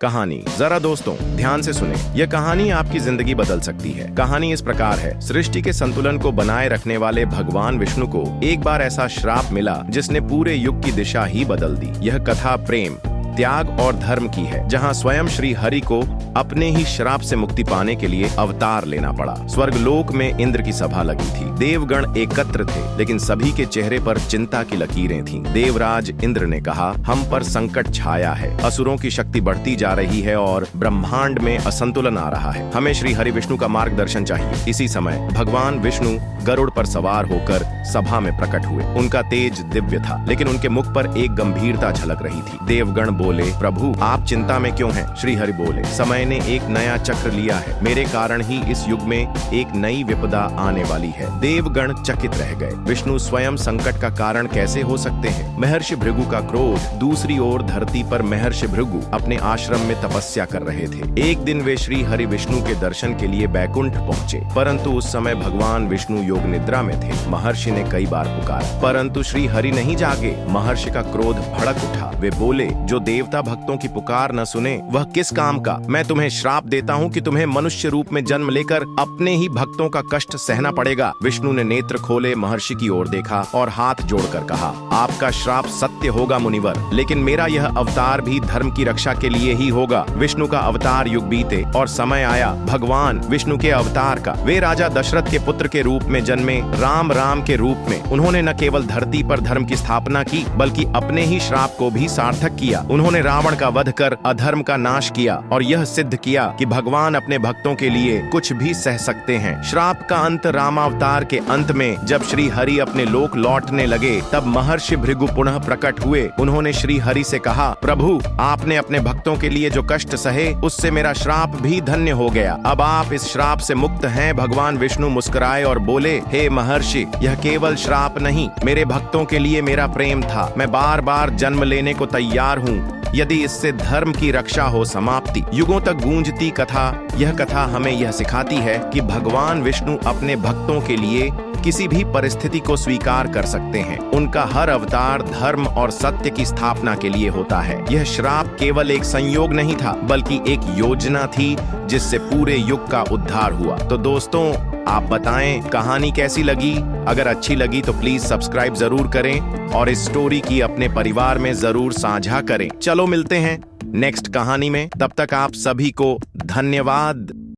कहानी। जरा दोस्तों ध्यान से सुने, यह कहानी आपकी जिंदगी बदल सकती है। कहानी इस प्रकार है। सृष्टि के संतुलन को बनाए रखने वाले भगवान विष्णु को एक बार ऐसा श्राप मिला जिसने पूरे युग की दिशा ही बदल दी। यह कथा प्रेम, त्याग और धर्म की है, जहां स्वयं श्री हरि को अपने ही श्राप से मुक्ति पाने के लिए अवतार लेना पड़ा। स्वर्गलोक में इंद्र की सभा लगी थी। देवगण एकत्र थे, लेकिन सभी के चेहरे पर चिंता की लकीरें थीं। देवराज इंद्र ने कहा, हम पर संकट छाया है, असुरों की शक्ति बढ़ती जा रही है और ब्रह्मांड में असंतुलन आ रहा है। हमें श्री हरि विष्णु का मार्गदर्शन चाहिए। इसी समय भगवान विष्णु गरुड़ पर सवार होकर सभा में प्रकट हुए। उनका तेज दिव्य था, लेकिन उनके मुख पर एक गंभीरता झलक रही थी। देवगण बोले, प्रभु आप चिंता में क्यों हैं? श्री हरि बोले, समय ने एक नया चक्र लिया है। मेरे कारण ही इस युग में एक नई विपदा आने वाली है। देवगण चकित रह गए। विष्णु स्वयं संकट का कारण कैसे हो सकते हैं? महर्षि भृगु का क्रोध। दूसरी ओर धरती पर महर्षि भृगु अपने आश्रम में तपस्या कर रहे थे। एक दिन वे श्री हरि विष्णु के दर्शन के लिए बैकुंठ पहुंचे, परंतु उस समय भगवान विष्णु योग निद्रा में थे। महर्षि ने कई बार पुकारा, परंतु श्री हरि नहीं जागे। महर्षि का क्रोध भड़क उठा। वे बोले, जो देवता भक्तों की पुकार न सुने वह किस काम का? मैं तुम्हें श्राप देता हूँ कि तुम्हें मनुष्य रूप में जन्म लेकर अपने ही भक्तों का कष्ट सहना पड़ेगा। विष्णु ने नेत्र खोले, महर्षि की ओर देखा और हाथ जोड़कर कहा, आपका श्राप सत्य होगा मुनिवर, लेकिन मेरा यह अवतार भी धर्म की रक्षा के लिए ही होगा। विष्णु का अवतार युग बीते और समय आया भगवान विष्णु के अवतार का। वे राजा दशरथ के पुत्र के रूप में जन्मे, राम के रूप में। उन्होंने न केवल धरती पर धर्म की स्थापना की, बल्कि अपने ही श्राप को भी सार्थक किया। उन्होंने रावण का वध कर अधर्म का नाश किया और यह सिद्ध किया कि भगवान अपने भक्तों के लिए कुछ भी सह सकते हैं। श्राप का अंत रामावतार के अंत में जब श्री हरि अपने लोक लौटने लगे, तब महर्षि भृगु पुनः प्रकट हुए। उन्होंने श्री हरि से कहा, प्रभु आपने अपने भक्तों के लिए जो कष्ट सहे, उससे मेरा श्राप भी धन्य हो गया। अब आप इस श्राप से मुक्त हैं। भगवान विष्णु मुस्कुराए और बोले, हे महर्षि, यह केवल श्राप नहीं, मेरे भक्तों के लिए मेरा प्रेम था। मैं बार बार जन्म लेने को तैयार हूँ, यदि इससे धर्म की रक्षा हो समाप्ति। युगों तक गूंजती कथा, यह कथा हमें यह सिखाती है कि भगवान विष्णु अपने भक्तों के लिए किसी भी परिस्थिति को स्वीकार कर सकते हैं। उनका हर अवतार धर्म और सत्य की स्थापना के लिए होता है। यह श्राप केवल एक संयोग नहीं था, बल्कि एक योजना थी जिससे पूरे युग का उद्धार हुआ। तो दोस्तों आप बताएं कहानी कैसी लगी? अगर अच्छी लगी तो प्लीज सब्सक्राइब जरूर करें और इस स्टोरी की अपने परिवार में जरूर साझा करें। चलो मिलते हैं नेक्स्ट कहानी में, तब तक आप सभी को धन्यवाद।